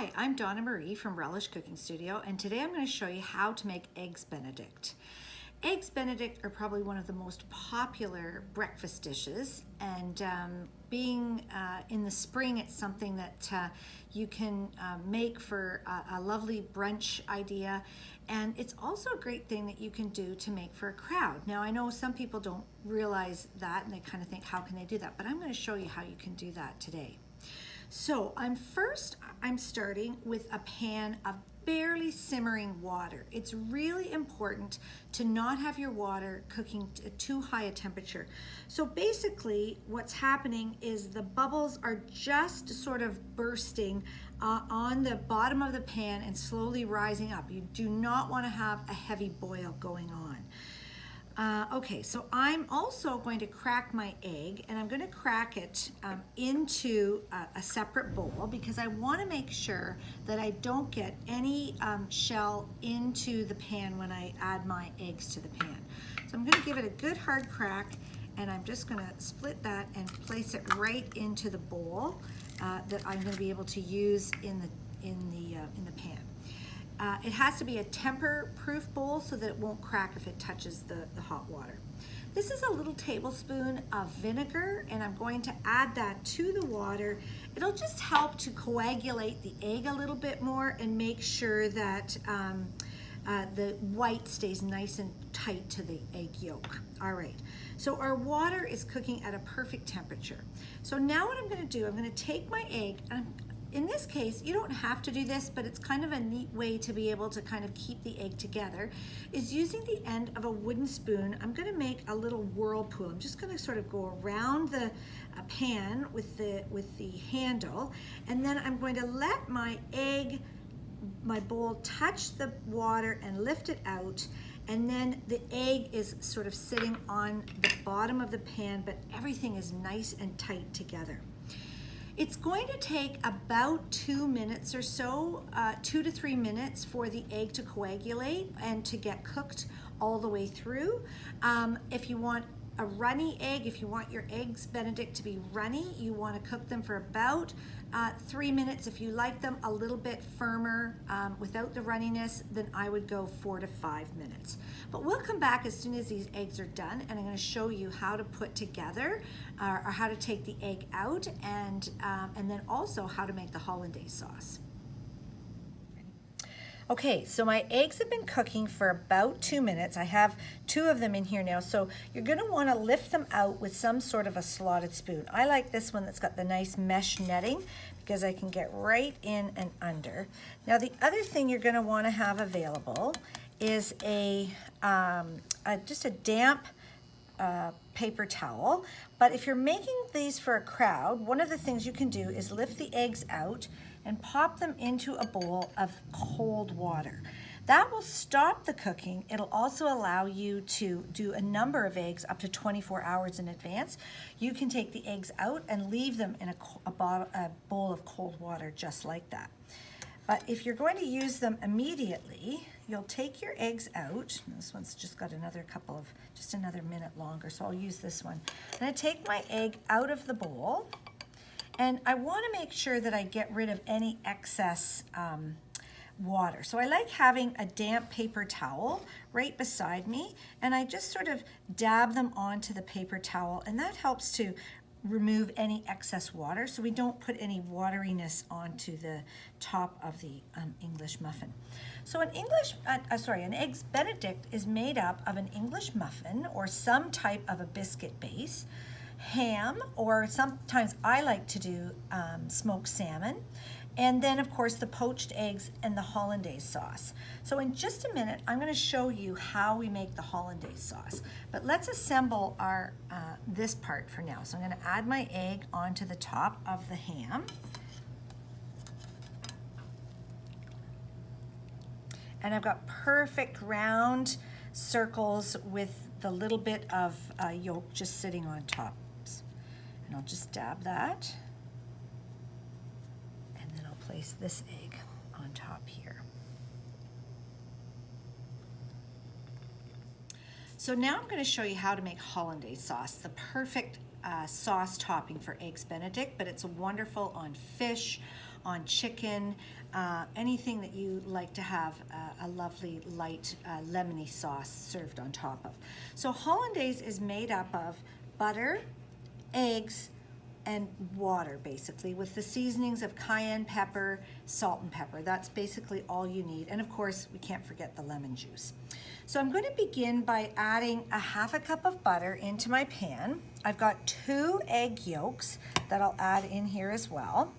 Hi, I'm Donna Marie from Relish Cooking Studio, and today I'm going to show you how to make Eggs Benedict. Eggs Benedict are probably one of the most popular breakfast dishes, and being in the spring, it's something that you can make for a lovely brunch idea, and it's also a great thing that you can do to make for a crowd. Now, I know some people don't realize that, and they kind of think, how can they do that? But I'm going to show you how you can do that today. So I'm starting with a pan of barely simmering water. It's really important to not have your water cooking at too high a temperature. So basically what's happening is the bubbles are just sort of bursting on the bottom of the pan and slowly rising up. You do not want to have a heavy boil going on. Okay, so I'm also going to crack my egg, and I'm going to crack it into a separate bowl because I want to make sure that I don't get any shell into the pan when I add my eggs to the pan. So I'm going to give it a good hard crack, and I'm just going to split that and place it right into the bowl that I'm going to be able to use in the pan. It has to be a temper-proof bowl so that it won't crack if it touches the hot water. This is a little tablespoon of vinegar, and I'm going to add that to the water. It'll just help to coagulate the egg a little bit more and make sure that the white stays nice and tight to the egg yolk. All right, so our water is cooking at a perfect temperature. So now what I'm going to do, I'm going to take my egg, and in this case, you don't have to do this, but it's kind of a neat way to be able to kind of keep the egg together, is using the end of a wooden spoon. I'm going to make a little whirlpool. I'm just going to sort of go around the pan with the handle, and then I'm going to let my bowl touch the water and lift it out, and then the egg is sort of sitting on the bottom of the pan, but everything is nice and tight together. It's going to take about 2 minutes or so, 2 to 3 minutes for the egg to coagulate and to get cooked all the way through. If you want a runny egg, if you want your Eggs Benedict to be runny, you want to cook them for about 3 minutes. If you like them a little bit firmer without the runniness, then I would go 4 to 5 minutes. But we'll come back as soon as these eggs are done, and I'm going to show you how to put together or how to take the egg out, and then also how to make the Hollandaise sauce. Okay, so my eggs have been cooking for about 2 minutes. I have 2 of them in here now, so you're going to want to lift them out with some sort of a slotted spoon. I like this one that's got the nice mesh netting because I can get right in and under. Now the other thing you're going to want to have available is just a damp paper towel. But if you're making these for a crowd, one of the things you can do is lift the eggs out and pop them into a bowl of cold water. That will stop the cooking. It'll also allow you to do a number of eggs up to 24 hours in advance. You can take the eggs out and leave them in a bowl of cold water just like that. But if you're going to use them immediately, you'll take your eggs out. This one's just got just another minute longer, so I'll use this one. I'm going to take my egg out of the bowl, and I want to make sure that I get rid of any excess water. So I like having a damp paper towel right beside me, and I just sort of dab them onto the paper towel, and that helps to remove any excess water so we don't put any wateriness onto the top of the English muffin. So an Eggs Benedict is made up of an English muffin or some type of a biscuit base, ham, or sometimes I like to do smoked salmon, and then of course the poached eggs and the Hollandaise sauce. So in just a minute I'm going to show you how we make the Hollandaise sauce, but let's assemble our this part for now. So I'm going to add my egg onto the top of the ham, and I've got perfect round circles with the little bit of yolk just sitting on top. And I'll just dab that, and then I'll place this egg on top here. So now I'm going to show you how to make Hollandaise sauce, the perfect sauce topping for Eggs Benedict, but it's wonderful on fish, on chicken, anything that you like to have a lovely light lemony sauce served on top of. So Hollandaise is made up of butter, eggs, and water, basically, with the seasonings of cayenne pepper, salt and pepper. That's basically all you need. And of course, we can't forget the lemon juice. So I'm going to begin by adding a half a cup of butter into my pan. I've got 2 egg yolks that I'll add in here as well.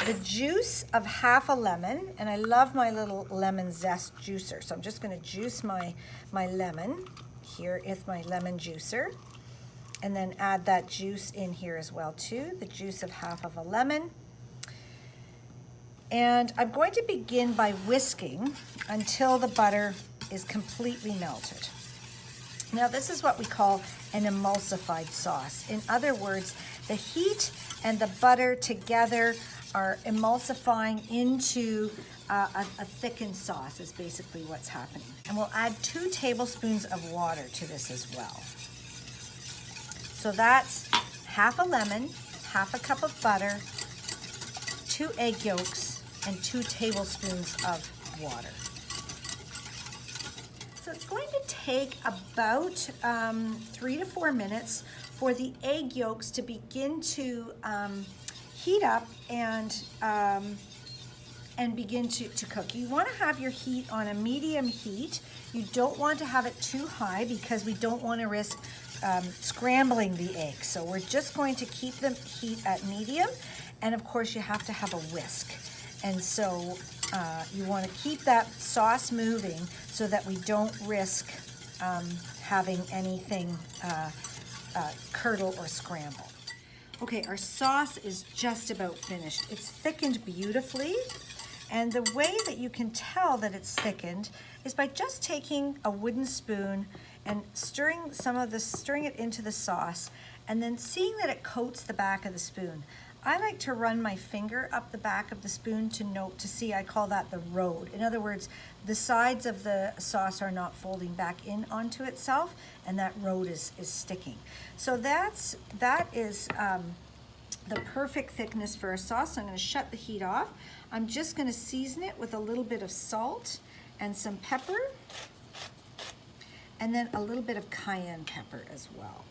The juice of half a lemon, and I love my little lemon zest juicer. So I'm just going to juice my lemon. Here is my lemon juicer. And then add that juice in here as well too, the juice of half of a lemon. And I'm going to begin by whisking until the butter is completely melted. Now this is what we call an emulsified sauce. In other words, the heat and the butter together are emulsifying into a thickened sauce is basically what's happening. And we'll add 2 tablespoons of water to this as well. So that's half a lemon, half a cup of butter, 2 egg yolks, and 2 tablespoons of water. So it's going to take about 3 to 4 minutes for the egg yolks to begin to heat up and begin to cook. You want to have your heat on a medium heat. You don't want to have it too high because we don't want to risk scrambling the eggs. So we're just going to keep the heat at medium, and of course you have to have a whisk. And so you want to keep that sauce moving so that we don't risk having anything curdle or scramble. Okay, our sauce is just about finished. It's thickened beautifully, and the way that you can tell that it's thickened is by just taking a wooden spoon and stirring it into the sauce, and then seeing that it coats the back of the spoon. I like to run my finger up the back of the spoon to see, I call that the road. In other words, the sides of the sauce are not folding back in onto itself, and that road is sticking. So that is the perfect thickness for a sauce. So I'm going to shut the heat off. I'm just going to season it with a little bit of salt and some pepper, and then a little bit of cayenne pepper as well.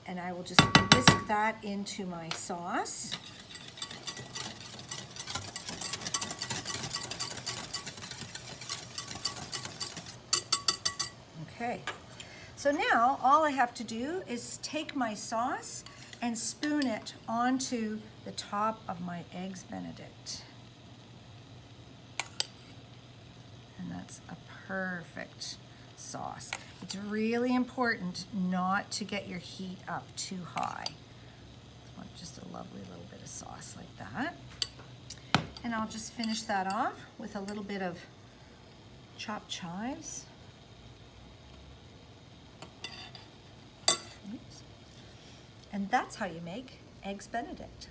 And I will just whisk that into my sauce. Okay, so now all I have to do is take my sauce and spoon it onto the top of my Eggs Benedict. And that's a perfect sauce. It's really important not to get your heat up too high. I want just a lovely little bit of sauce like that. And I'll just finish that off with a little bit of chopped chives. Oops. And that's how you make Eggs Benedict.